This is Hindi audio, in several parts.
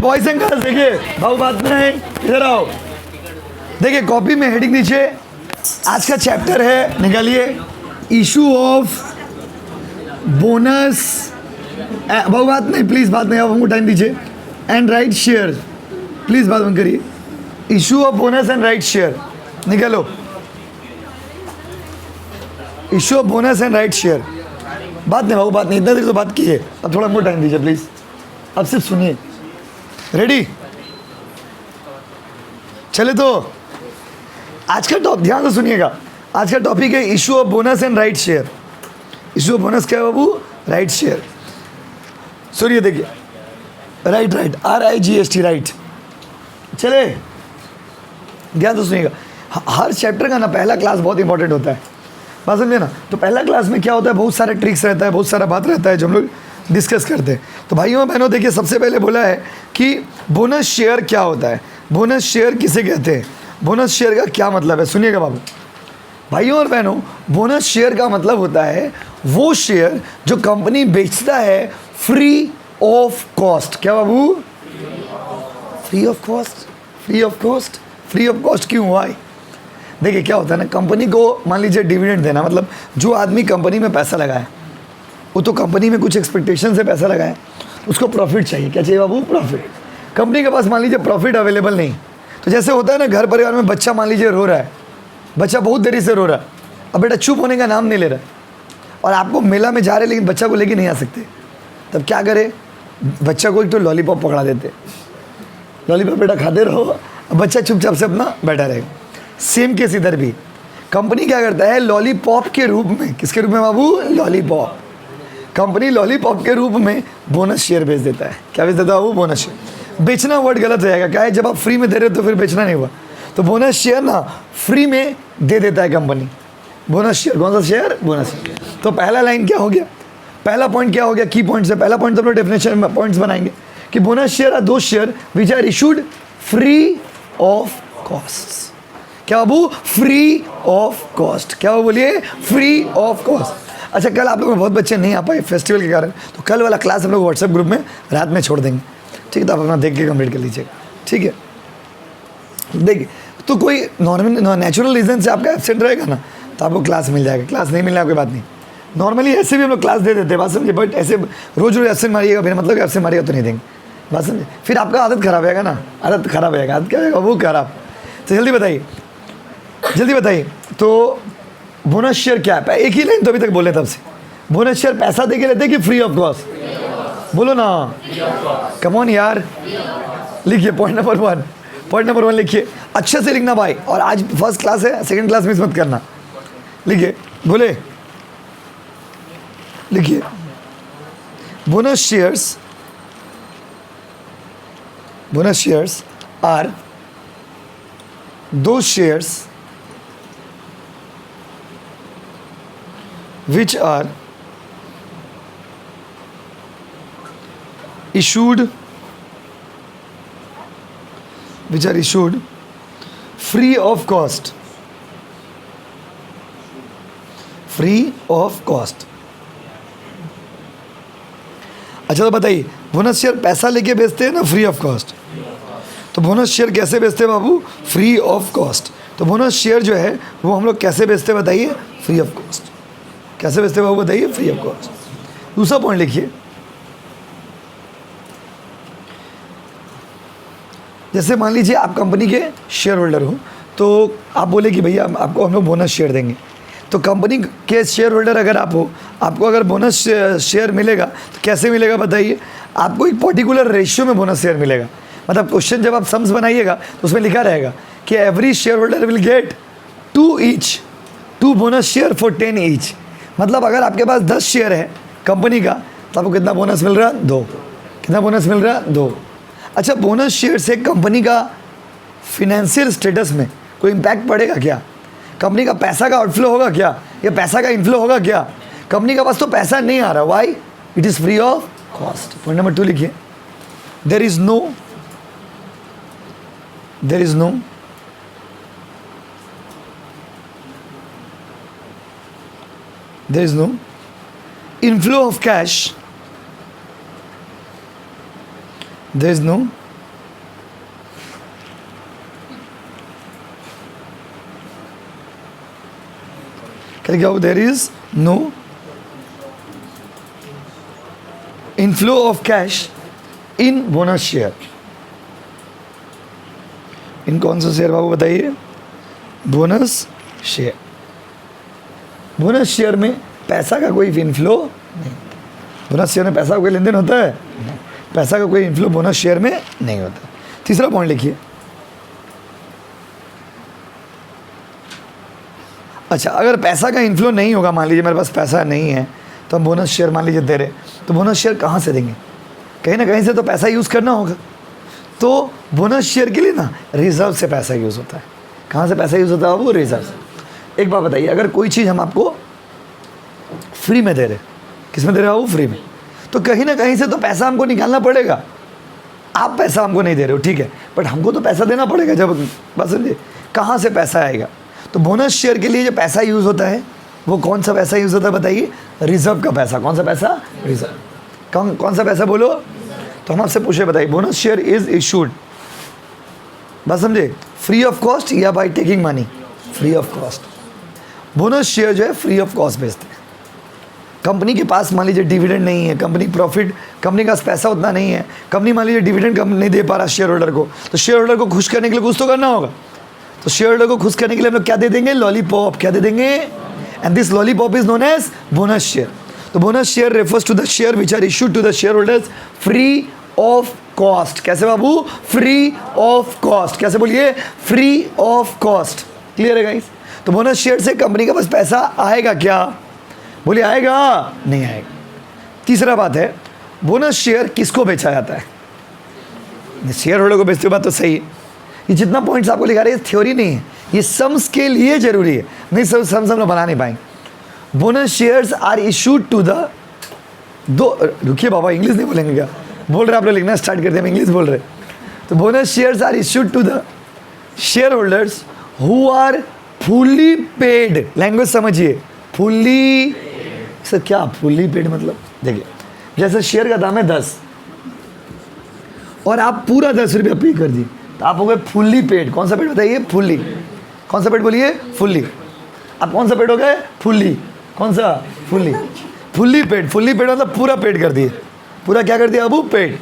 बॉयज एंड गर्ल्स देखिए, भाव बात नहीं, इधर आओ। देखिए कॉपी में हेडिंग नीचे आज का चैप्टर है, निकालिए, इशू ऑफ बोनस। भाव बात नहीं, प्लीज बात नहीं, आप हमको टाइम दीजिए। एंड राइट शेयर, प्लीज बात बंद करिए। Issue of bonus and right share निकालो। Issue of bonus and right share. बात नहीं बाबू, बात नहीं, इतना देर तो बात की है, अब थोड़ा हमको टाइम दीजिए प्लीज। अब सिर्फ सुनिए। रेडी? चले तो आज का टॉप ध्यान से सुनिएगा। आज का टॉपिक है issue of bonus and right share. Issue of bonus क्या है बाबू? Right share. सुनिए, देखिए, राइट राइट RIGHT राइट। चले ध्यान से सुनिएगा। हर चैप्टर का ना पहला क्लास बहुत इंपॉर्टेंट होता है, बात समझे ना। तो पहला क्लास में क्या होता है, बहुत सारे ट्रिक्स रहता है, बहुत सारा बात रहता है जो हम लोग डिस्कस करते हैं। तो भाइयों और बहनों देखिए, सबसे पहले बोला है कि बोनस शेयर क्या होता है, बोनस शेयर किसे कहते हैं, बोनस शेयर का क्या मतलब है। सुनिएगा बाबू, भाइयों और बहनों, बोनस शेयर का मतलब होता है वो शेयर जो कंपनी बेचता है फ्री ऑफ कॉस्ट। क्या बाबू? Free of cost. Free of cost, free of cost क्यों हुआ है? देखिए क्या होता है ना, कंपनी को मान लीजिए डिविडेंड देना, मतलब जो आदमी कंपनी में पैसा लगाए वो तो कंपनी में कुछ एक्सपेक्टेशन से पैसा लगाए, उसको प्रॉफिट चाहिए। क्या चाहिए बाबू? प्रॉफिट। कंपनी के पास मान लीजिए प्रॉफिट अवेलेबल नहीं, तो जैसे होता है ना, घर परिवार में बच्चा मान लीजिए रो रहा है, बच्चा बहुत देरी से रो रहा है, अब बेटा चुप होने का नाम नहीं ले रहा, और आपको मेला में जा रहे लेकिन बच्चा को लेके नहीं आ सकते, तब क्या करे? बच्चा को एक तो लॉलीपॉप पकड़ा देते, लॉलीपॉप बेटा खाते रहो, अब बच्चा चुपचाप से अपना बैठा रहेगा। सेम केस इधर भी, कंपनी क्या करता है, लॉलीपॉप के रूप में, किसके रूप में बाबू? लॉलीपॉप। कंपनी लॉलीपॉप के रूप में बोनस शेयर बेच देता है। क्या बेच देता है बाबू? Bonus share. बेचना वर्ड गलत रहेगा, क्या है, जब आप फ्री में दे रहे हो तो फिर बेचना नहीं हुआ, तो बोनस शेयर ना फ्री में दे देता है कंपनी। बोनस शेयर, कौन सा शेयर? Bonus share. तो पहला लाइन क्या हो गया, पहला पॉइंट क्या हो गया, की पॉइंट से पहला पॉइंट तो हम लोग डेफिनेशन पॉइंट्स बनाएंगे कि bonus share are the share which are issued free of cost. क्या बाबू? Free of cost. क्या वो बोलिए? Free of cost. अच्छा, कल आप लोग में बहुत बच्चे नहीं आ पाए फेस्टिवल के कारण, तो कल वाला क्लास हम लोग व्हाट्सएप ग्रुप में रात में छोड़ देंगे, ठीक है? तो आप अपना देख के कंप्लीट कर लीजिएगा, ठीक है? देखिए, तो कोई नॉर्मल नेचुरल रीज़न से आपका एब्सेंट रहेगा ना, तो आपको क्लास मिल जाएगा, क्लास नहीं मिलना कोई बात नहीं। नॉर्मली ऐसे भी हम लोग क्लास दे देते हैं, बात समझिए, बट ऐसे रोज़ रोज़ एब्सेंट मारिएगा, बिना मतलब एब्सेंट मारिएगा तो नहीं देंगे, बात समझिए, फिर आपका आदत खराब रहेगा ना, आदत खराब रहेगा, आदत क्या रहेगा वो खराब। तो जल्दी बताइए, जल्दी बताइए, तो बोनस शेयर क्या है? एक ही लाइन तो अभी तक बोले तब से, बोनस शेयर पैसा दे के लेते हैं कि फ्री ऑफ कॉस्ट? बोलो ना, कम ऑन यार, लिखिए पॉइंट नंबर 1, पॉइंट नंबर 1 लिखिए, अच्छे से लिखना भाई, और आज फर्स्ट क्लास है, सेकंड क्लास मिस मत करना। लिखिए, बोले, लिखिए, बोनस शेयर्स आर दो shares which are issued free of cost, free of cost। अच्छा तो बताइए, बोनस शेयर पैसा लेके बेचते हैं ना फ्री ऑफ कॉस्ट, तो बोनस शेयर कैसे बेचते हैं बाबू? Free of cost. तो बोनस शेयर जो है वो हम लोग कैसे बेचते हैं बताइए? Free of cost. कैसे बेचते हैं बाबू बताइए? Free of cost. दूसरा पॉइंट लिखिए, जैसे मान लीजिए आप कंपनी के शेयर होल्डर हो, तो आप बोले कि भैया आपको हम लोग बोनस शेयर देंगे, तो कंपनी के शेयर होल्डर अगर आप हो, आपको अगर बोनस शेयर मिलेगा तो कैसे मिलेगा बताइए? आपको एक पर्टिकुलर रेशियो में बोनस शेयर मिलेगा। मतलब क्वेश्चन जब आप सम्स बनाइएगा तो उसमें लिखा रहेगा कि every share holder will get 2 bonus share for 10 each. मतलब अगर आपके पास 10 शेयर है कंपनी का, तो आपको कितना बोनस मिल रहा है? 2। कितना बोनस मिल रहा है? 2। अच्छा, बोनस शेयर से कंपनी का फिनेंशियल स्टेटस में कोई इम्पैक्ट पड़ेगा क्या? कंपनी का पैसा का आउटफ्लो होगा क्या, या पैसा का इनफ्लो होगा क्या? कंपनी का पास तो पैसा नहीं आ रहा, why? It is free of cost. Point number 2 लिखिए, there is no inflow of cash, there is no क्या लिखा बाबू? There is no inflow of cash in bonus share. इन कौन सा शेयर बाबू बताइए? Bonus share. बोनस शेयर में पैसा का कोई इनफ्लो नहीं। बोनस शेयर में पैसा का कोई लेन देन होता है? नहीं। पैसा का कोई इनफ्लो बोनस शेयर में नहीं होता। तीसरा पॉइंट लिखिए। अच्छा, अगर पैसा का इनफ्लो नहीं होगा, मान लीजिए मेरे पास पैसा नहीं है तो हम बोनस शेयर मान लीजिए दे रहे, तो बोनस शेयर कहाँ से देंगे? कहीं ना कहीं से तो पैसा यूज़ करना होगा। तो बोनस शेयर के लिए ना रिजर्व से पैसा यूज़ होता है। कहाँ से पैसा यूज़ होता है? वो रिजर्व से। एक बात बताइए, अगर कोई चीज़ हम आपको फ्री में दे रहे, किस में दे रहे हो? वो फ्री में, तो कहीं ना कहीं से तो पैसा हमको निकालना पड़ेगा। आप पैसा हमको नहीं दे रहे हो, ठीक है, बट हमको तो पैसा देना पड़ेगा। जब बस समझे, कहाँ से पैसा आएगा? तो बोनस शेयर के लिए जो पैसा यूज़ होता है वो कौन सा पैसा यूज़ होता है बताइए? रिजर्व का पैसा। कौन सा पैसा? रिजर्व। कौन सा पैसा बोलो? तो हम आपसे पूछे, बताइए, बोनस शेयर इज इशूड, बस समझे, फ्री ऑफ कॉस्ट या by taking money? Free of cost. Bonus share जो है फ्री ऑफ कॉस्ट बेचते हैं। कंपनी के पास मान लीजिए डिविडेंड नहीं है, कंपनी प्रॉफिट, कंपनी का पैसा उतना नहीं है, कंपनी मान लीजिए डिविडेंड कंपनी नहीं दे पा रहा शेयर होल्डर को, तो शेयर होल्डर को खुश करने के लिए कुछ तो करना होगा। तो शेयर होल्डर को खुश करने के लिए हम लोग क्या दे देंगे? लॉलीपॉप। क्या दे देंगे? And this lollipop is known as bonus share. तो bonus share refers to the share which are issued to the share holders free of cost. कैसे बाबू? Free of cost. कैसे बोलिए? Free of cost. क्लियर है गाइस? तो बोनस शेयर से कंपनी के पास पैसा आएगा क्या? बोलिए, आएगा? नहीं आएगा। तीसरा बात है, बोनस शेयर किसको बेचा जाता है? शेयर होल्डर को बेचते हो, बात तो सही है। ये जितना पॉइंट्स आपको लिखा रहे हैं थ्योरी नहीं है, ये सम्स के लिए जरूरी है। नहीं सब सम्स हम लोग बना नहीं पाएंगे। Bonus shares are issued to the रुकिए बाबा, इंग्लिश नहीं बोलेंगे क्या? बोल रहे आप लोग, लिखना स्टार्ट कर दिया, हम इंग्लिश बोल रहे। तो bonus shares are issued to the share holders who are fully paid. Language समझिए, फुल्ली। सर क्या फुल्ली पेड मतलब? देखिए, जैसे शेयर का दाम है 10 और आप पूरा 10 रुपया पे कर दिए, तो आप हो गए फुल्ली पेड। कौन सा पेड बताइए? फुल्ली। कौन सा पेड बोलिए? फुल्ली। आप कौन सा पेड हो गए? फुल्ली। कौन सा? Fully. Fully paid. Fully paid मतलब पूरा पेड कर दिए। पूरा क्या कर दिया बाबू? पेड।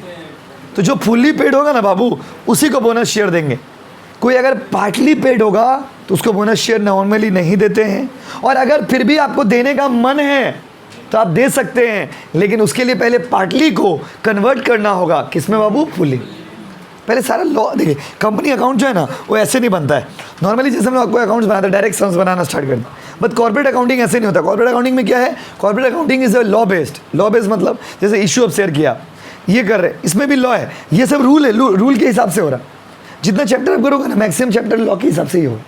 तो जो फुल्ली पेड होगा ना बाबू, उसी को बोनस शेयर देंगे। कोई अगर पार्टली पेड होगा तो उसको बोनस शेयर नॉर्मली नहीं देते हैं, और अगर फिर भी आपको देने का मन है तो आप दे सकते हैं, लेकिन उसके लिए पहले पार्टली को कन्वर्ट करना होगा। किसमें बाबू? फुल्ली। पहले सारा लॉ देखिए, कंपनी अकाउंट जो है ना वो ऐसे नहीं बनता है। नॉर्मली जैसे हम लोग आपको अकाउंट्स बनाते हैं, डायरेक्ट सम्स बनाना स्टार्ट करते हैं, बट कॉर्पोरेट अकाउंटिंग ऐसे नहीं होता। कॉर्पोरेट अकाउंटिंग में क्या है? Corporate accounting is a law based. Law based मतलब जैसे इशू ऑफ शेयर किया, ये कर रहे, इसमें भी लॉ है, ये सब रूल है, रूल के हिसाब से हो रहा। जितना चैप्टर आप करोगे ना, मैक्सिमम चैप्टर लॉ के हिसाब से ही होगा।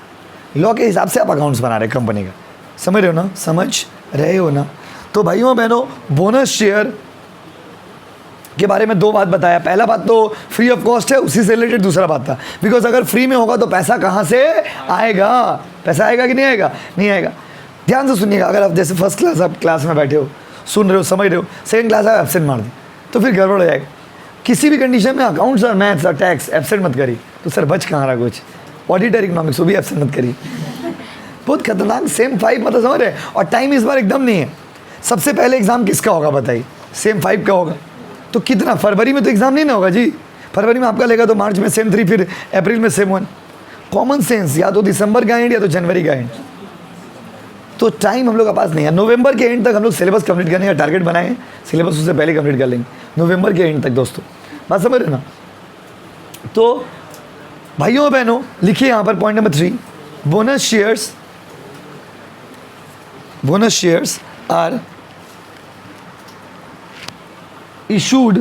लॉ के हिसाब से आप अकाउंट्स बना रहे कंपनी का। समझ रहे हो ना? समझ रहे हो ना? तो भाइयों बहनों, बोनस शेयर के बारे में दो बात बताया। पहला बात तो फ्री ऑफ कॉस्ट है, उसी से रिलेटेड दूसरा बात था, बिकॉज अगर फ्री में होगा तो पैसा कहाँ से आएगा? पैसा आएगा कि नहीं आएगा? नहीं आएगा। ध्यान से सुनिएगा, अगर आप जैसे फर्स्ट क्लास आप क्लास में बैठे हो, सुन रहे हो, समझ रहे हो, सेकंड क्लास आप एब्सेंट मार दें तो फिर गड़बड़ हो जाएगा। किसी भी कंडीशन में अकाउंट्स और मैथ्स और टैक्स एब्सेंट मत करिए, तो सर बच कहाँ रहा कुछ। ऑडिटर इकोनॉमिक्स वो भी एब्सेंट मत करिए, बहुत खतरनाक। सेम 5 मतलब समझ रहे, और टाइम इस बार एकदम नहीं है। सबसे पहले एग्जाम किसका होगा बताइए? सेम 5 का होगा। तो कितना फरवरी में तो एग्जाम नहीं ना होगा जी। फरवरी में आपका लेगा तो मार्च में सेम 3, फिर अप्रैल में सेम 1। कॉमन सेंस, या तो दिसंबर का एंड या तो जनवरी का एंड। तो टाइम हम लोग के पास नहीं है। नवंबर के एंड तक हम लोग सिलेबस कंप्लीट करने का टारगेट बनाए, सिलेबस उससे पहले कंप्लीट कर लेंगे नवंबर के एंड तक। दोस्तों बात समझ रहे ना? तो भाइयों बहनों लिखिए यहाँ पर point number 3, bonus shares are issued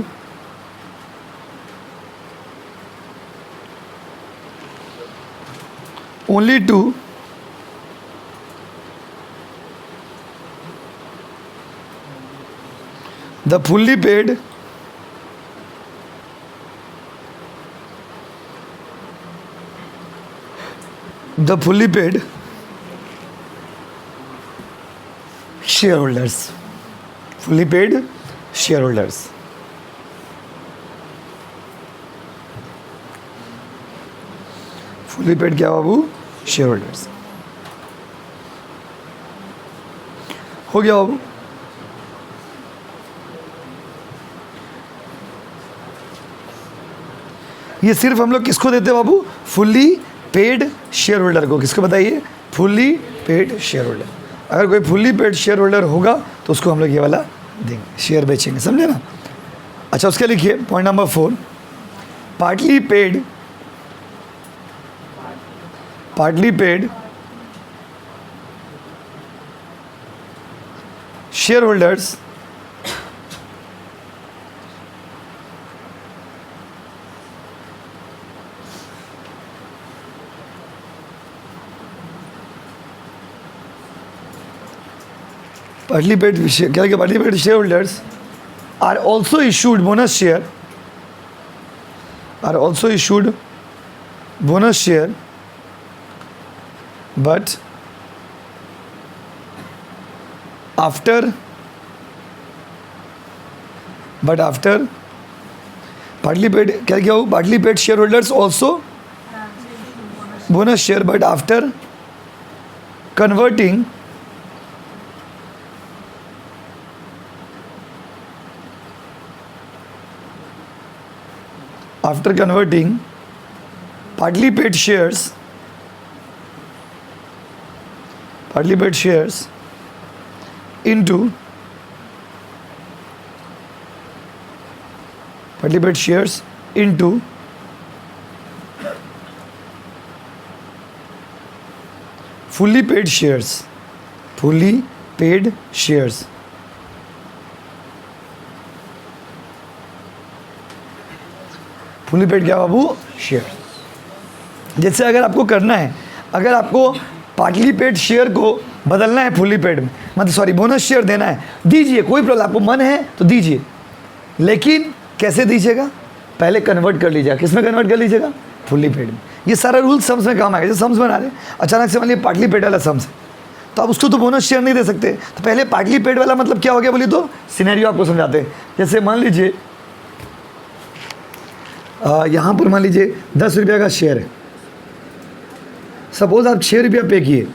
only to the fully paid shareholders. Fully paid shareholders. Fully paid क्या बाबू? Share holders. हो गया बाबू। ये सिर्फ हम लोग किसको देते हैं बाबू? फुल्ली पेड शेयर होल्डर को। किसको बताइए? Fully paid share holder. अगर कोई फुल्ली पेड शेयर होल्डर होगा तो उसको हम लोग ये वाला देंगे, शेयर बेचेंगे, समझे ना? अच्छा, उसके लिखिए point number 4, partly paid share holders partly paid shareholders are also issued bonus share, but after partly paid, क्या क्या हो? partly paid shareholders also bonus share, but after converting partly paid shares into fully paid shares, fully paid क्या बाबू? शेयर। जैसे अगर आपको करना है, अगर आपको पार्टली पेड शेयर को बदलना है फुली पेड में, मतलब सॉरी बोनस शेयर देना है, दीजिए, कोई प्रॉब्लम, आपको मन है तो दीजिए, लेकिन कैसे दीजिएगा? पहले कन्वर्ट कर लीजिएगा। किस में कन्वर्ट कर लीजिएगा? फुली पेड में। ये सारा रूल सम्स में काम आएगा। जैसे सम्स बना रहे, अचानक से मान लीजिए पार्टली पेड वाला सम्स है, तो आप उसको तो बोनस शेयर नहीं दे सकते, तो पहले पार्टली पेड वाला मतलब क्या हो गया बोलिए तो? सिनेरियो आपको समझाते हैं। जैसे मान लीजिए यहाँ पर मान लीजिए 10 रुपये का शेयर है, सपोज आप 6 रुपया पे किए,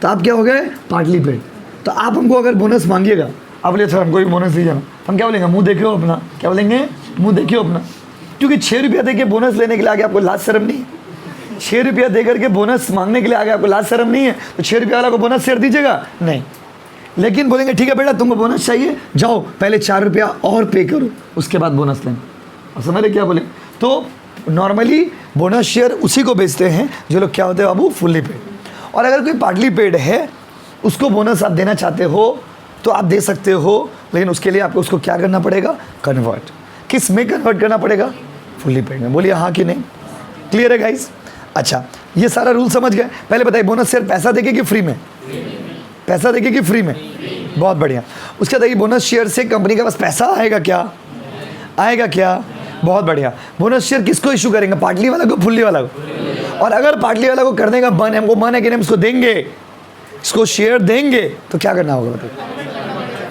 तो आप क्या हो गए? Partly paid. तो आप हमको अगर बोनस मांगिएगा, आप बोले सर हमको भी बोनस दीजिए ना, हम क्या बोलेंगे? मुंह देखियो अपना। क्या बोलेंगे? मुंह देखियो अपना। क्योंकि 6 रुपया दे के बोनस लेने के लिए आगे आपको लाज शर्म नहीं है? 6 रुपया दे करके बोनस मांगने के लिए आगे आपको लाज शर्म नहीं है? तो 6 रुपया वाला को बोनस शेयर दीजिएगा? नहीं। लेकिन बोलेंगे ठीक है बेटा तुमको बोनस चाहिए, जाओ पहले 4 रुपया और पे करो, उसके बाद बोनस लेना। और समझ रहे क्या बोले? तो नॉर्मली बोनस शेयर उसी को बेचते हैं जो लोग क्या होते हैं बाबू? Fully paid. और अगर कोई पार्टली पेड है, उसको बोनस आप देना चाहते हो तो आप दे सकते हो, लेकिन उसके लिए आपको उसको क्या करना पड़ेगा? कन्वर्ट। किस में कन्वर्ट करना पड़ेगा? फुल्ली पेड में। बोलिए हाँ कि नहीं? क्लियर है गाइस? अच्छा, ये सारा रूल समझ गए। पहले बताइए बोनस शेयर पैसा देके कि फ्री में? पैसा देके कि फ्री में? बहुत बढ़िया। उसके बाद बोनस शेयर से कंपनी के पास पैसा आएगा क्या? आएगा क्या? बहुत बढ़िया। बोनस शेयर किसको इशू करेंगे? पार्टली वाला को, फुल्ली वाला को? और अगर पार्टली वाला को करने का मन है, हमको मन है कि हम इसको देंगे, इसको शेयर देंगे, तो क्या करना होगा बताइए?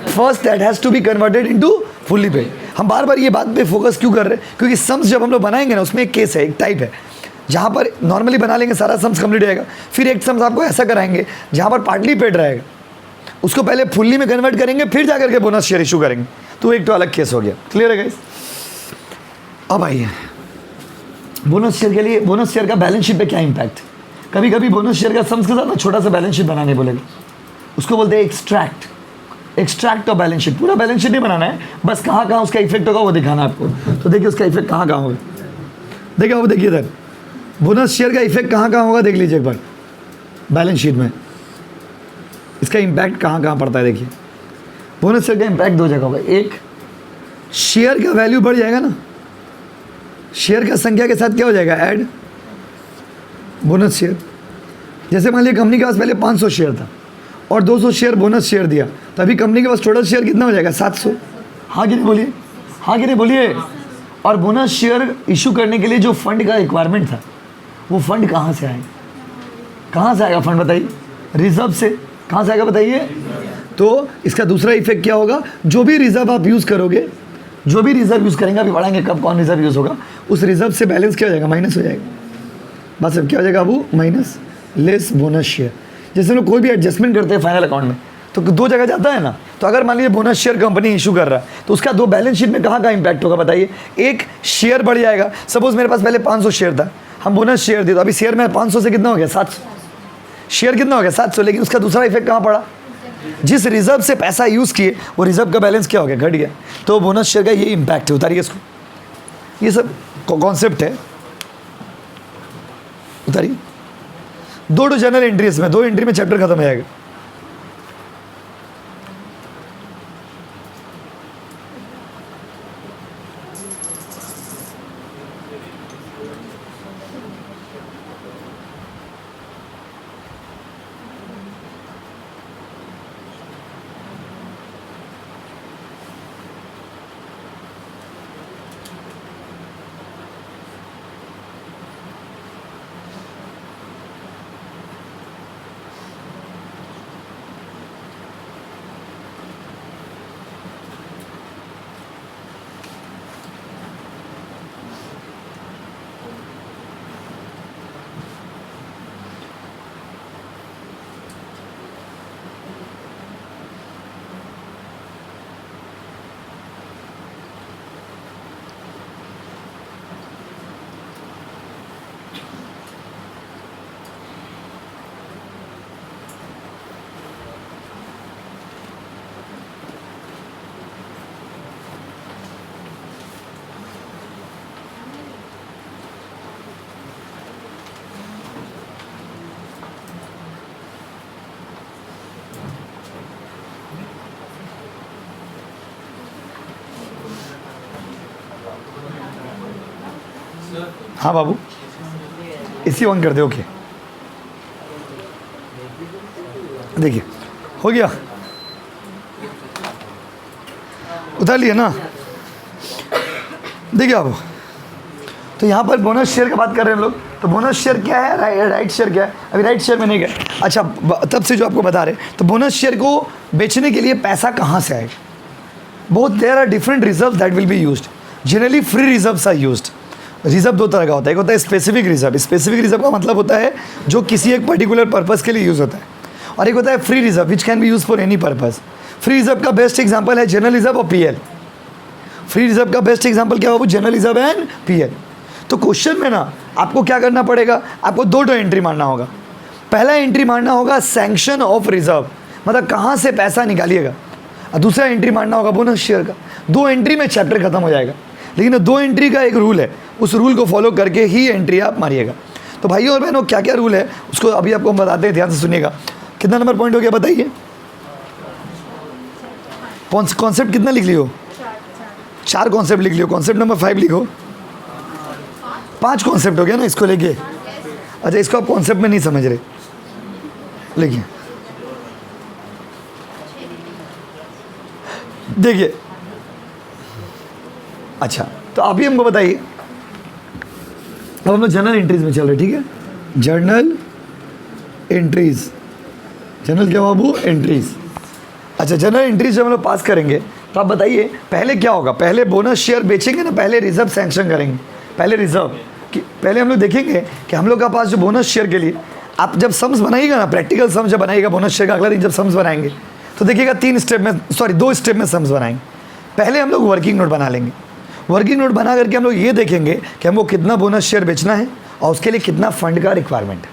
First that has to be converted into fully paid. हम बार बार ये बात पे फोकस क्यों कर रहे हैं? क्योंकि सम्स जब हम लोग बनाएंगे ना, उसमें एक केस है, एक टाइप है, जहाँ पर नॉर्मली बना लेंगे सारा सम्स कंप्लीट हो जाएगा, फिर एक सम्स आपको ऐसा कराएंगे जहाँ पर पार्टली पेड रहेगा, उसको पहले फुल्ली में कन्वर्ट करेंगे, फिर जा करके बोनस शेयर इशू करेंगे, तो एक तो अलग केस हो गया। क्लियर है गाइस? अब आइए बोनस शेयर के लिए, बोनस शेयर का बैलेंस शीट पे क्या इंपैक्ट? कभी कभी बोनस शेयर का सम्स के साथ ना छोटा सा बैलेंस शीट बनाने बोलेगा, उसको बोलते हैं एक्सट्रैक्ट ऑफ बैलेंस शीट। पूरा बैलेंस शीट नहीं बनाना है, बस कहाँ कहाँ उसका इफेक्ट होगा वो दिखाना आपको। तो देखिए उसका इफेक्ट कहाँ कहाँ होगा, देखिए वो देखिए इधर बोनस शेयर का इफेक्ट कहाँ कहाँ होगा, देख लीजिए एक बार बैलेंस शीट में इसका इम्पैक्ट कहाँ कहाँ पड़ता है। देखिए बोनस शेयर का इम्पैक्ट दो जगह होगा, एक शेयर का वैल्यू बढ़ जाएगा ना, शेयर का संख्या के साथ क्या हो जाएगा, ऐड बोनस शेयर। जैसे मान लीजिए कंपनी के पास पहले 500 शेयर था और 200 शेयर बोनस शेयर दिया, तभी कंपनी के पास टोटल शेयर कितना हो जाएगा, 700। हाँ कि नहीं बोलिए, हाँ कि नहीं बोलिए। और बोनस शेयर इशू करने के लिए जो फंड का रिक्वायरमेंट था, वो फंड कहाँ से आएगा, कहाँ से आएगा फंड बताइए, रिजर्व से। कहाँ से आएगा बताइए। तो इसका दूसरा इफेक्ट क्या होगा, जो भी रिजर्व आप यूज़ करोगे, जो भी रिजर्व यूज़ करेंगे, अभी बढ़ाएंगे कब कौन रिजर्व यूज़ होगा, उस रिजर्व से बैलेंस क्या हो जाएगा, माइनस हो जाएगा। बस अब क्या हो जाएगा बाबू, माइनस लेस बोनस शेयर। जैसे लोग कोई भी एडजस्टमेंट करते हैं फाइनल अकाउंट में, तो दो जगह जाता है ना। तो अगर मान लीजिए बोनस शेयर कंपनी इशू कर रहा है तो उसका दो बैलेंस शीट में कहाँ का इम्पैक्ट होगा बताइए। एक शेयर बढ़ जाएगा, सपोज मेरे पास पहले 500 शेयर था, हम बोनस शेयर दिए तो अभी शेयर में 500 से कितना हो गया 700, शेयर कितना हो गया 700, लेकिन उसका दूसरा इफेक्ट कहाँ पड़ा, जिस रिजर्व से पैसा यूज़ किए वो रिजर्व का बैलेंस क्या हो गया, घट गया। तो बोनस शेयर का ये इम्पैक्ट है, उतारिए इसको, ये सब कॉन्सेप्ट है, उतारिए। 2 जनरल एंट्री इसमें, 2 एंट्री में चैप्टर खत्म हो जाएगा। हाँ बाबू, इसी ऑन कर दे। ओके, देखिए हो गया, उतार लिए ना। देखिए आप, तो यहाँ पर बोनस शेयर की बात कर रहे हैं हम लोग। तो बोनस शेयर क्या है, राइट शेयर क्या है, अभी राइट शेयर में नहीं गए। अच्छा, तब से जो आपको बता रहे, तो बोनस शेयर को बेचने के लिए पैसा कहाँ से आएगा। बहुत there are different reserve that will be used. Generally free reserves are used. Reserve 2 तरह का होता है, एक होता है स्पेसिफिक रिजर्व। स्पेसिफिक रिजर्व का मतलब होता है जो किसी एक पर्टिकुलर पर्पस के लिए यूज़ होता है, और एक होता है free reserve which can be use for any purpose. Free reserve का बेस्ट एग्जांपल है जनरल रिजर्व और पीएल। फ्री रिजर्व का बेस्ट एग्जांपल क्या होगा, जनरल रिजर्व एंड पीएल। तो क्वेश्चन में ना आपको क्या करना पड़ेगा, आपको 2 एंट्री मारना होगा। पहला एंट्री मारना होगा सैंक्शन ऑफ रिजर्व, मतलब कहाँ से पैसा निकालिएगा, और दूसरा एंट्री मारना होगा बोनस शेयर का। 2 एंट्री में चैप्टर खत्म हो जाएगा, लेकिन 2 एंट्री का एक रूल है, उस रूल को फॉलो करके ही एंट्री आप मारिएगा। तो भाइयों और बहनों, क्या क्या रूल है उसको अभी आपको हम बताते हैं, ध्यान से सुनिएगा। कितना नंबर पॉइंट हो गया बताइए, कॉन्सेप्ट कितना लिख लियो, 4 कॉन्सेप्ट लिख लियो। कॉन्सेप्ट नंबर 5 लिखो, 5 कॉन्सेप्ट हो गया ना इसको लेके। अच्छा, इसको आप कॉन्सेप्ट में नहीं समझ रहे, लिखिए। देखिए, अच्छा तो अभी हमको बताइए, अब हम लोग जर्नल एंट्रीज में चल रहे, ठीक है। जर्नल एंट्रीज, जर्नल क्या बाबू, एंट्रीज। अच्छा, जर्नल एंट्रीज जब हम लोग पास करेंगे तो आप बताइए पहले क्या होगा। पहले बोनस शेयर बेचेंगे ना, पहले रिजर्व सैंक्शन करेंगे। पहले रिजर्व कि पहले हम लोग देखेंगे कि हम लोग का पास जो बोनस शेयर के लिए आप जब सम्स बनाइएगा ना, प्रैक्टिकल सम्स जब बनाइएगा बोनस शेयर का अगला दिन जब सम्स बनाएंगे तो देखिएगा 2 स्टेप में सम्स बनाएंगे। पहले हम लोग वर्किंग नोट बना लेंगे। वर्किंग नोट बना करके हम लोग ये देखेंगे कि हमको कितना बोनस शेयर बेचना है और उसके लिए कितना फंड का रिक्वायरमेंट है।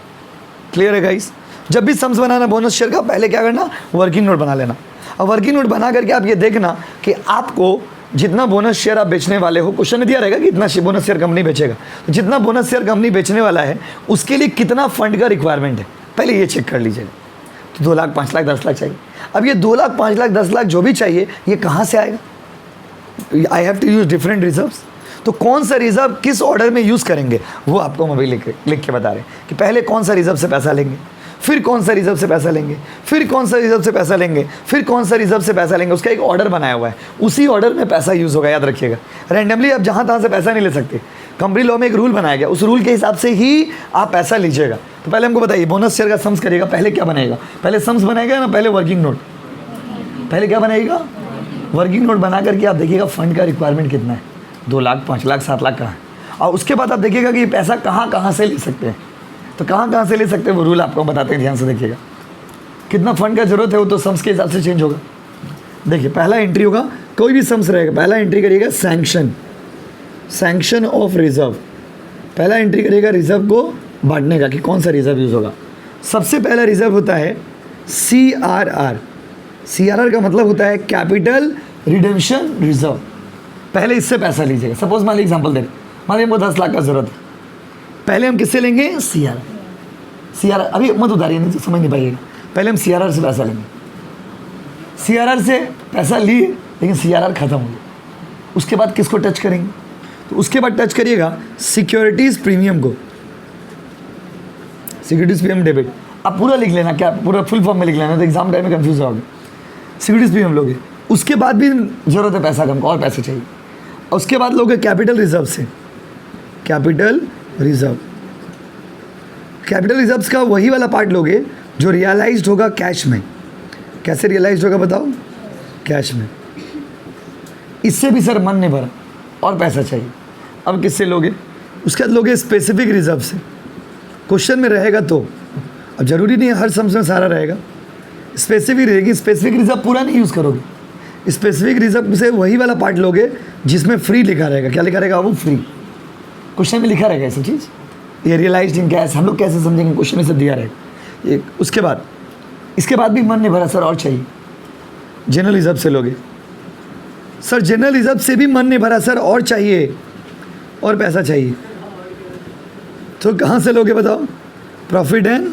क्लियर है गाइस। जब भी सम्स बनाना बोनस शेयर का, पहले क्या करना, वर्किंग नोट बना लेना। और वर्किंग नोट बना करके आप ये देखना कि आपको जितना बोनस शेयर आप बेचने वाले हो, क्वेश्चन में दिया रहेगा कि इतना बोनस शेयर कंपनी बेचेगा, तो जितना बोनस शेयर कंपनी बेचने वाला है उसके लिए कितना फंड का रिक्वायरमेंट है, पहले ये चेक कर लीजिएगा। तो 2 लाख, 5 लाख, 10 लाख चाहिए। अब ये 2 लाख, 5 लाख, 10 लाख जो भी चाहिए, ये कहाँ से आएगा। I have to use different reserves. तो कौन सा रिजर्व किस ऑर्डर में यूज़ करेंगे वो आपको हम अभी लिख के बता रहे हैं कि पहले कौन सा रिजर्व से पैसा लेंगे, फिर कौन सा रिजर्व से पैसा लेंगे, फिर कौन सा रिजर्व से पैसा लेंगे, फिर कौन सा रिजर्व से पैसा लेंगे। उसका एक ऑर्डर बनाया हुआ है, उसी ऑर्डर में पैसा यूज़ होगा, याद रखिएगा। रैंडमली आप जहाँ तहाँ से पैसा नहीं ले सकते। कंपनी लॉ में एक रूल बनाया गया, उस रूल के हिसाब से ही आप पैसा लीजिएगा। तो पहले हमको बताइए, बोनस शेयर का सम्स करिएगा, पहले क्या बनाएगा, पहले सम्स बनाएगा ना, पहले वर्किंग नोट। पहले क्या बनाएगा, वर्किंग नोट बना करके आप देखिएगा फंड का रिक्वायरमेंट कितना है, 2 लाख, 5 लाख, 7 लाख का है। और उसके बाद आप देखिएगा कि ये पैसा कहाँ कहाँ से ले सकते हैं। तो कहाँ कहाँ से ले सकते हैं वो रूल आपको बताते हैं, ध्यान से देखिएगा। कितना फंड का जरूरत है वो तो सम्स के हिसाब से चेंज होगा। देखिए पहला एंट्री होगा, कोई भी सम्स रहेगा, पहला एंट्री करिएगा सैंक्शन ऑफ रिजर्व। पहला एंट्री करिएगा रिजर्व को बांटने का कि कौन सा रिजर्व यूज़ होगा। सबसे पहला रिजर्व होता है CRR। CRR का मतलब होता है कैपिटल रिडेम्पशन रिजर्व। पहले इससे पैसा लीजिएगा। सपोज मान लीजिए एग्जाम्पल दे रहे, मान लीजिए हमको 10 लाख का जरूरत है, पहले हम किससे लेंगे? CRR। अभी मत उतारिए, नहीं तो समझ नहीं पाइएगा। पहले हम CRR से पैसा लेंगे। CRR से पैसा लिए लेकिन CRR खत्म हो गया, उसके बाद किसको टच करेंगे? तो उसके बाद टच करिएगा सिक्योरिटीज़ प्रीमियम को। सिक्योरिटीज़ प्रीमियम डेबिट, आप पूरा लिख लेना, क्या पूरा फुल फॉर्म में लिख लेना, तो एग्जाम टाइम में कंफ्यूज होगे। सिक्योरिटीज़ प्रीमियम लोगे, उसके बाद भी ज़रूरत है पैसा कम को, और पैसे चाहिए। और उसके बाद लोगे कैपिटल रिजर्व से, कैपिटल रिजर्व का वही वाला पार्ट लोगे जो रियलाइज्ड होगा कैश में। कैसे रियलाइज्ड होगा बताओ? कैश में। इससे भी सर मन नहीं भरा और पैसा चाहिए, अब किससे लोगे? उसके बाद लोगे स्पेसिफिक रिजर्व से। क्वेश्चन में रहेगा तो, अब जरूरी नहीं है हर सम्स में सारा रहेगा, स्पेसिफिक रहेगी। स्पेसिफिक रिजर्व पूरा नहीं यूज़ करोगे, स्पेसिफिक रिजर्व से वही वाला पार्ट लोगे जिसमें फ्री लिखा रहेगा। क्या लिखा रहेगा? वो फ्री। क्वेश्चन में लिखा रहेगा ऐसी चीज़, ये रियलाइज्ड इन कैश, हम लोग कैसे समझेंगे? क्वेश्चन में से दिया रहेगा ये। उसके बाद इसके बाद भी मन नहीं भरा सर और चाहिए, जनरल रिजर्व से लोगे। सर जनरल रिजर्व से भी मन नहीं भरा सर और चाहिए, और पैसा चाहिए, तो कहाँ से लोगे बताओ? Profit and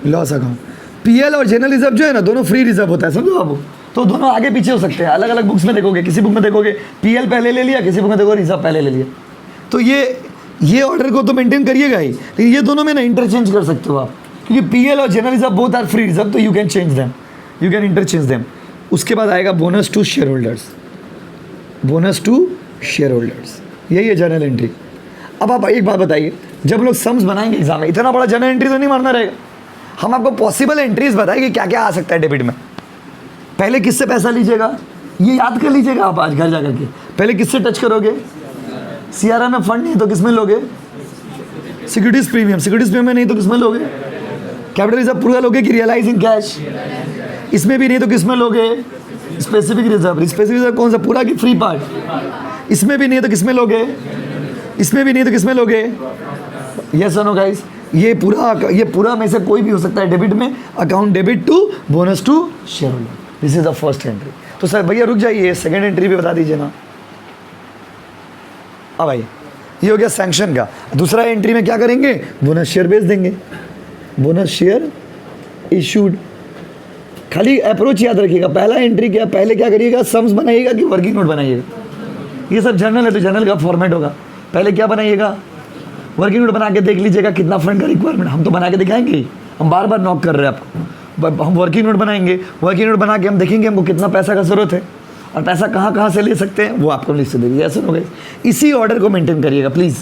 loss account. PL और जनरल रिजर्व जो है ना, दोनों फ्री रिजर्व होता है, समझो बाबू। तो दोनों आगे पीछे हो सकते हैं, अलग अलग बुक्स में देखोगे, किसी बुक में देखोगे PL पहले ले लिया, किसी बुक में देखोगे रिजर्व पहले ले लिया। तो ये ऑर्डर को तो मेंटेन करिएगा ही, लेकिन ये दोनों में ना इंटरचेंज कर सकते हो आप, क्योंकि PL और general reserve both are free reserve, तो you can change them, you can interchange them. उसके बाद आएगा bonus to shareholders. Bonus to shareholders, यही है जनरल एंट्री। अब आप एक बात बताइए, जब लोग सम्स बनाएंगे एग्जाम में, इतना बड़ा जनरल एंट्री तो नहीं मारना रहेगा। हम आपको पॉसिबल एंट्रीज बताएं कि क्या क्या आ सकता है डेबिट में। पहले किससे पैसा लीजिएगा, ये याद कर लीजिएगा आप आज घर जाकर के। पहले किससे टच करोगे? CRR में फंड नहीं तो किसमें लोगे? सिक्योरिटीज प्रीमियम में नहीं तो किसमें लोगे? कैपिटल रिजर्व पूरा लोगे कि रियलाइजिंग कैश? इसमें भी नहीं तो किसमें लोगे? स्पेसिफिक रिजर्व कौन सा? पूरा कि फ्री पार्ट? इसमें भी नहीं तो किसमें लोगे? इसमें भी नहीं तो किसमें लोगे? यस और नो गाइस, ये पूरा में से कोई भी हो सकता है डेबिट में। Account debit to bonus to share holder, this is the first entry. तो सर भैया रुक जाइए, सेकंड एंट्री भी बता दीजिए ना। अब भाई ये हो गया सैंक्शन का। दूसरा एंट्री में क्या करेंगे? बोनस शेयर बेच देंगे, बोनस शेयर इशूड। खाली अप्रोच याद रखिएगा, पहला एंट्री क्या, पहले क्या करिएगा? सम्स बनाइएगा कि वर्किंग नोट बनाइएगा? ये सब जनरल है तो जनरल का फॉर्मेट होगा। पहले क्या बनाइएगा? वर्किंग नोट बना के देख लीजिएगा कितना फंड का रिक्वायरमेंट। हम तो बना के दिखाएंगे ही, हम बार बार नॉक कर रहे हैं आपको। हम वर्किंग नोट बनाएंगे, वर्किंग नोट बना के हम देखेंगे हमको कितना पैसा का ज़रूरत है और पैसा कहाँ कहाँ से ले सकते हैं, वो आपको लिस्ट देंगे। ऐसा हो गया, इसी ऑर्डर को मेंटेन करिएगा प्लीज़।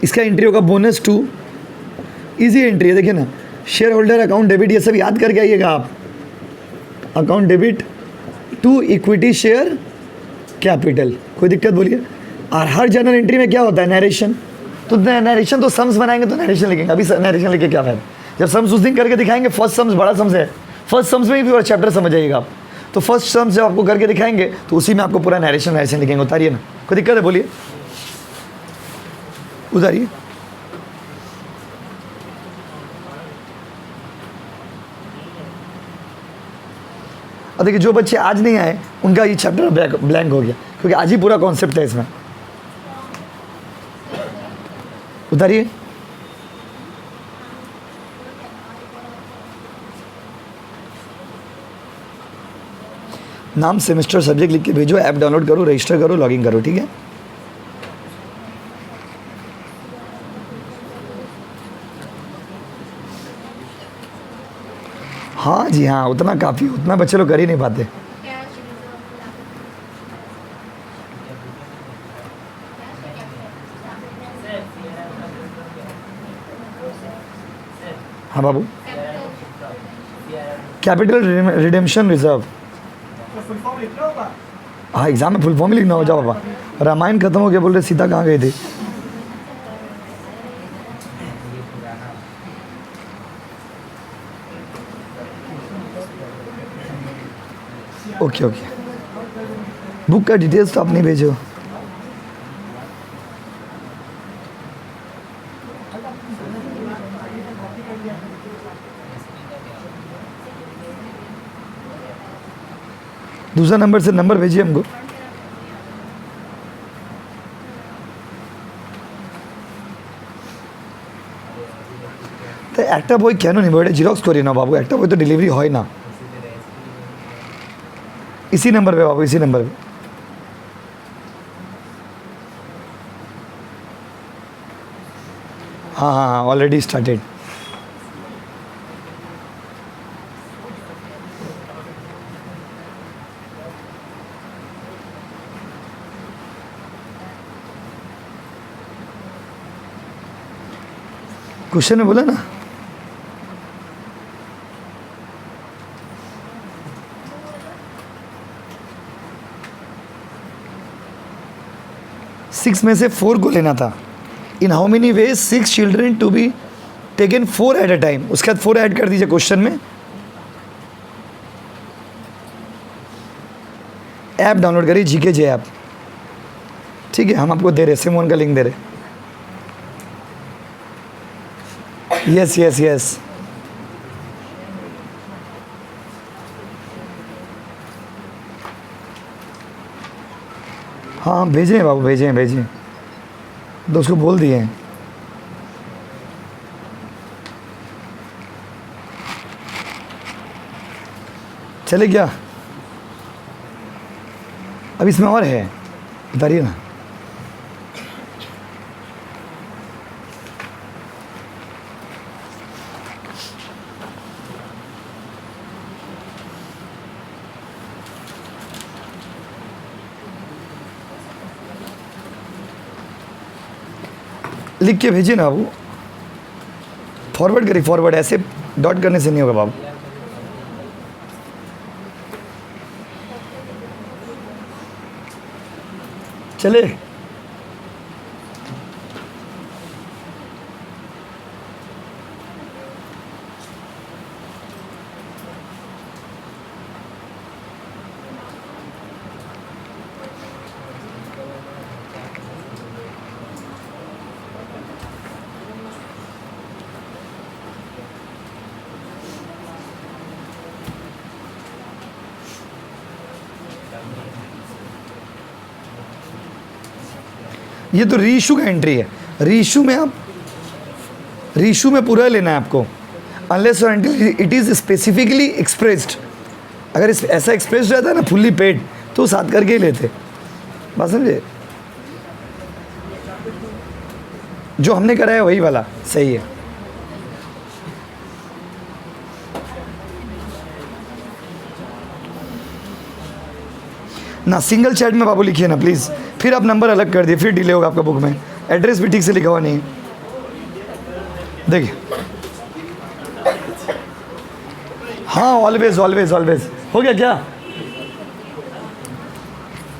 इसका एंट्री होगा बोनस टू, इजी एंट्री है, देखिए ना, शेयर होल्डर अकाउंट डेबिट, ये सब याद करके आइएगा आप। Account debit to equity share capital, कोई दिक्कत बोलिए। और हर जनरल एंट्री में क्या होता है? नरेशन। तो नरेशन तो सम्स बनाएंगे तो नरेशन लिखेंगे। अभी नरेशन लिखे क्या फायदा, जब सम्स उस दिन करके दिखाएंगे। फर्स्ट सम्स बड़ा सम्स है, फर्स्ट सम्स में भी पूरा चैप्टर समझ जाइएगा आप। तो फर्स्ट सम्स जब आपको करके दिखाएंगे तो उसी में आपको पूरा नरेशन लिखेंगे। उतारिए ना, कोई दिक्कत है बोलिए, उतारिए। और देखिए जो बच्चे आज नहीं आए उनका ये चैप्टर ब्लैंक हो गया, क्योंकि आज ही पूरा कॉन्सेप्ट है इसमें। उतारिए। नाम, सेमेस्टर, सब्जेक्ट लिख के भेजो, ऐप डाउनलोड करो, रजिस्टर करो, लॉगिन करो, ठीक है। हाँ जी हाँ, उतना काफ़ी, उतना बच्चे लोग कर ही नहीं पाते। हाँ बाबू, कैपिटल रिडेम्पशन रिजर्व। हाँ एग्जाम में फुल फॉर्म ही लिखना हो। जाओ बाबा, रामायण खत्म हो गया बोल रहे, सीता कहाँ गई थी? ओके ओके, बुक का डिटेल्स तो आपने भेजो। दूसरा नंबर से नंबर भेजिए हमको। तो একটা বই কেন নিব, এটা জিরক্স করি না বাবু, একটা বই তো ডেলিভারি হয় না। इसी नंबर पे बाबू, इसी नंबर पे। हाँ हाँ हाँ, ऑलरेडी स्टार्टेड। क्वेश्चन में बोला ना, सिक्स में से 4 को लेना था। In how many ways 6 children to be taken 4 at a time. उसके बाद 4 ऐड कर दीजिए क्वेश्चन में। ऐप डाउनलोड करिए, जीके जे ऐप, ठीक है, हम आपको दे रहे, सिमोन का लिंक दे रहे। यस यस यस, हाँ भेजें बाबू, भेजें भेजें, तो उसको बोल दिए हैं। चले क्या, अब इसमें और है, बताइए ना। लिख के भेजिए ना बाबू, फॉरवर्ड करिए, फॉरवर्ड, ऐसे डॉट करने से नहीं होगा बाबू। चले, ये तो रीइशू का एंट्री है। रीइशू में आप, रीइशू में पूरा लेना है आपको, अनलेस और until it is specifically expressed. अगर इस ऐसा एक्सप्रेस रहता है ना फुल्ली पेड, तो साथ करके ही लेते, बात समझे। जो हमने करा है वही वाला सही है ना। सिंगल चैट में बाबू लिखिए ना प्लीज़, फिर आप नंबर अलग कर दिए, फिर डिले होगा आपका बुक में। एड्रेस भी ठीक से लिखा हुआ नहीं है, देखिए। हाँ ऑलवेज ऑलवेज ऑलवेज हो गया क्या।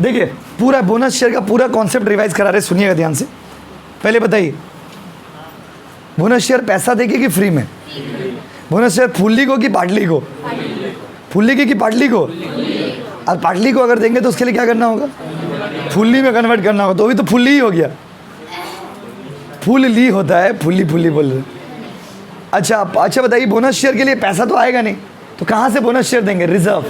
देखिए पूरा बोनस शेयर का पूरा कॉन्सेप्ट रिवाइज करा रहे, सुनिएगा ध्यान से। पहले बताइए, बोनस शेयर पैसा देके कि फ्री में। बोनस शेयर फुल्ली को कि पार्टली को, फुल्ली की कि पार्टली को। और पार्टली को अगर देंगे तो उसके लिए क्या करना होगा, फुल्ली में कन्वर्ट करना होगा, तो अभी तो फुल्ली ही हो गया। फुल ली होता है, फुल्ली फुल्ली बोल रहे। अच्छा अच्छा बताइए, बोनस शेयर के लिए पैसा तो आएगा नहीं, तो कहाँ से बोनस शेयर देंगे। रिजर्व,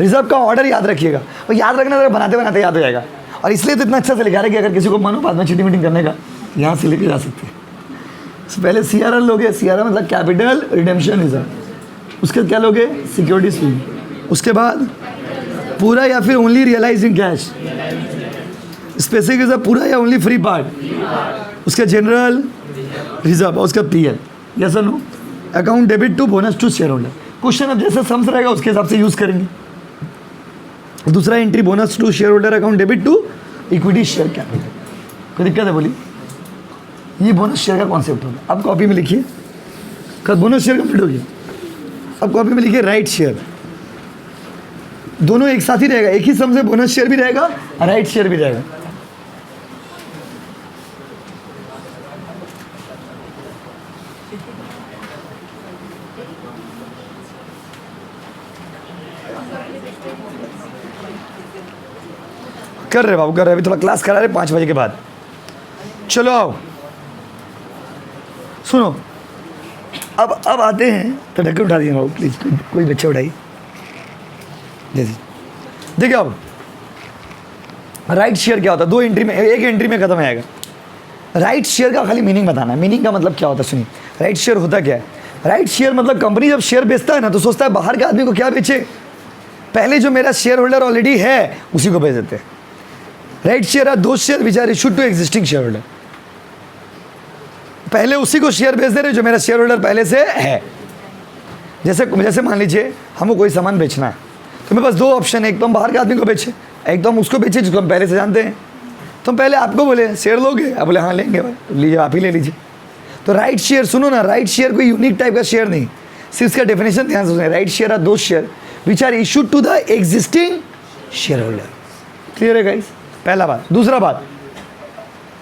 रिजर्व का ऑर्डर याद रखिएगा, और याद रखना तो बनाते बनाते याद हो जाएगा। और इसलिए तो इतना अच्छा से लिखा रहा है कि अगर किसी को मन हो बाद में चीटिंग मीटिंग करने का, यहाँ से लेके जा सकते हैं। पहले CRR लोगे, CRR मतलब कैपिटल रिडेम्पशन रिजर्व। उसके बाद क्या लोगे, सिक्योरिटी स्वीप। उसके बाद पूरा या फिर only realising cash. Specific reserve पूरा या ओनली फ्री पार्ट। उसका जनरल रिजर्व और उसका PL। यस और no. Account debit to bonus to share holder. Question अब जैसे सम्स रहेगा उसके हिसाब से यूज़ करेंगे। दूसरा entry bonus to share holder account debit to equity share capital. कोई दिक्कत है बोलिए। ये बोनस शेयर का कॉन्सेप्ट होगा। अब कॉपी में लिखिए, कल बोनस शेयर कंप्लीट हो गया। अब कॉपी में लिखिए राइट शेयर। दोनों एक साथ ही रहेगा, एक ही सम से बोनस शेयर भी रहेगा और राइट शेयर भी रहेगा। कर रहे बाबू, कर रहे, अभी थोड़ा क्लास करा रहे 5 बजे के बाद। चलो आओ सुनो, अब आते हैं तो ढक्कन उठा दिए बाबू प्लीज़, कोई बच्चा उठाई जैसे। देखिए अब राइट शेयर क्या होता है, 2 एंट्री में, एक एंट्री में खत्म आएगा। राइट शेयर का खाली मीनिंग बताना है, मीनिंग का मतलब क्या होता है सुनिए। राइट शेयर होता क्या है? राइट शेयर मतलब कंपनी जब शेयर बेचता है ना तो सोचता है बाहर के आदमी को क्या बेचे, पहले जो मेरा शेयर होल्डर ऑलरेडी है उसी को बेच देते हैं। Right share are those share which are issued to existing share holder, पहले उसी को शेयर बेच दे रहे जो मेरा शेयर होल्डर पहले से है। जैसे मान लीजिए हमको कोई सामान बेचना है तो मेरे पास 2 ऑप्शन है, एक तो हम बाहर के आदमी को बेचे, एक तो हम उसको बेचे जिसको हम पहले से जानते हैं। तो हम पहले आपको बोले शेयर लोगे, आप बोले हाँ लेंगे भाई, लीजिए आप ही ले लीजिए। तो राइट शेयर सुनो ना, राइट शेयर कोई यूनिक टाइप का शेयर नहीं, सिर्फ इसका डेफिनेशन ध्यान से सुनिए। Right share are those share which are issued to the existing share holder. Clear है गाइस? पहला बात। दूसरा बात,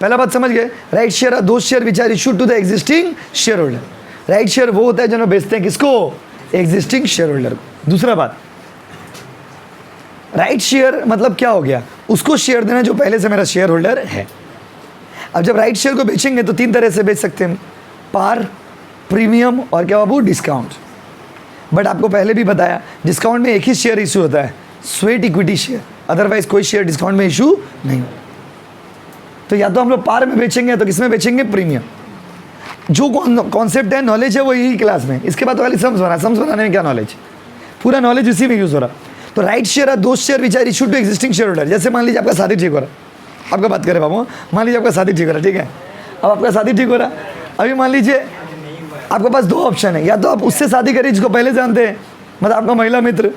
पहला बात समझ गए, right share are those share which are issued to the existing share holder. Right share वो होता है जो बेचते हैं किसको, एग्जिस्टिंग शेयर होल्डर को। दूसरा बात, राइट शेयर मतलब क्या हो गया, उसको शेयर देना जो पहले से मेरा शेयर होल्डर है। अब जब राइट शेयर को बेचेंगे तो 3 तरह से बेच सकते हैं, पार, प्रीमियम और क्या बाबू, डिस्काउंट। बट आपको पहले भी बताया डिस्काउंट में एक ही शेयर इशू होता है, स्वेट इक्विटी शेयर, अदरवाइज कोई शेयर डिस्काउंट में इशू नहीं। तो या तो हम लोग पार में बेचेंगे तो किसमें बेचेंगे, प्रीमियम। जो कॉन्सेप्ट है, नॉलेज है वो यही क्लास में, इसके बाद तो खाली सम्स बनाने में क्या नॉलेज, पूरा नॉलेज उसी में यूज़ हो रहा। तो right share are those share which are issued to existing share holder. जैसे मान लीजिए आपका शादी ठीक हो रहा, आपका बात करें बाबू, मान लीजिए आपका शादी ठीक हो रहा, ठीक है, अब आपका शादी ठीक हो रहा, अभी मान लीजिए आपके पास 2 ऑप्शन है, या तो आप उससे शादी करिए जिसको पहले जानते हैं, मतलब आपका महिला मित्र,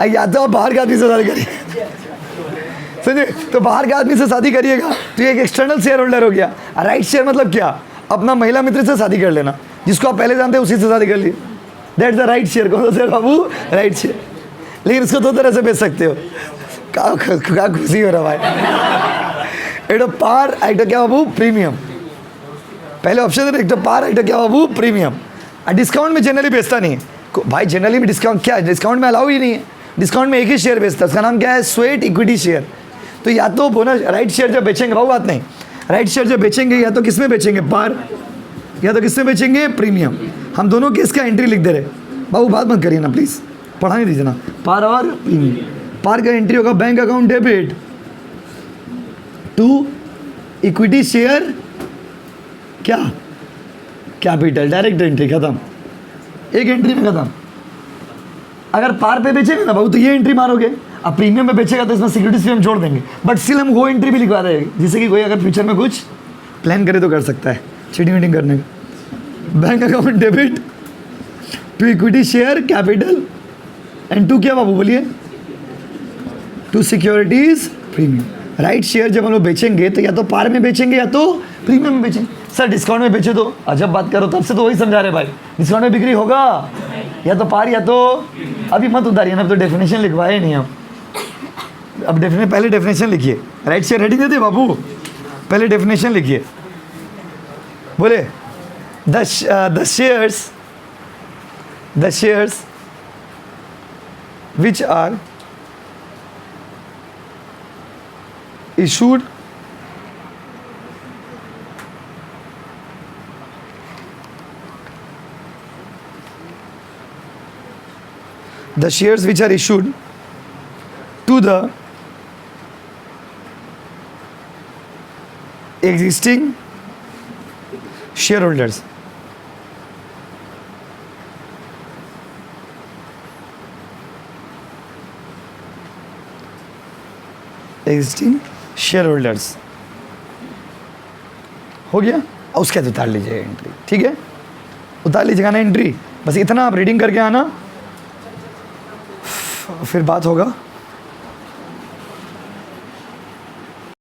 या तो आप बाहर के आदमी से शादी करिए। समझे? तो बाहर के आदमी से शादी करिएगा तो ये एक एक्सटर्नल शेयर होल्डर हो गया। राइट शेयर मतलब क्या, अपना महिला मित्र से शादी कर लेना, जिसको आप पहले जानते हैं उसी से शादी कर ली, दैट्स द राइट शेयर। कौन सा शेयर बाबू, राइट शेयर। लेकिन इसको 2 तरह से बेच सकते हो, क्या खुशी हो रहा भाई। एक तो पार, एक तो क्या बाबू, प्रीमियम। पहले ऑप्शन है एक तो पार, एक तो क्या बाबू, प्रीमियम। डिस्काउंट में जनरली बेचता नहीं है भाई, जनरली में डिस्काउंट क्या है, डिस्काउंट में अलाउ ही नहीं है। डिस्काउंट में एक ही शेयर बेचता है, उसका नाम क्या है, स्वेट इक्विटी शेयर। तो या तो बोनस राइट शेयर जब बेचेंगे, बाबू बात नहीं, राइट शेयर जब बेचेंगे या तो किस में बेचेंगे, पार, या तो किससे बेचेंगे, प्रीमियम। हम दोनों केस का एंट्री लिख दे रहे, बाबू बात मत करिए ना प्लीज़, पढ़ाने दीजिए ना, पार और प्रीमियम। पार का एंट्री होगा bank account debit to equity share क्या, कैपिटल, डायरेक्ट एंट्री, खत्म, एक एंट्री में खत्म। अगर पार पे बेचेंगे ना बाबू तो ये एंट्री मारोगे, अब प्रीमियम में बेचेगा तो इसमें सिक्योरिटीज भी हम जोड़ देंगे, बट स्टिल हम वो एंट्री भी लिखवा देंगे, जिससे कि कोई अगर फ्यूचर में कुछ प्लान करे तो कर सकता है चीटिंग वीटिंग करने का। Bank account debit to equity share capital and to क्या बाबू बोलिए, to securities premium. Right share जब हम लोग बेचेंगे तो या तो पार में बेचेंगे या तो प्रीमियम में बेचेंगे। सर डिस्काउंट में बेचे तो अजब बात करो, तब से तो वही समझा रहे भाई, डिस्काउंट में बिक्री होगा या तो पार या तो, अभी मत उतारिए ना, अब तो डेफिनेशन लिखवाए नहीं हम, अब पहले डेफिनेशन लिखिए। राइट शेयर रेडी देते बाबू, पहले डेफिनेशन लिखिए, बोले the shares which are issued to the existing shareholders. Existing share holders हो गया। और उसके बाद उतार लीजिएगा एंट्री, ठीक है, उतार लीजिएगा ना एंट्री, बस इतना आप रीडिंग करके आना, फिर बात होगा।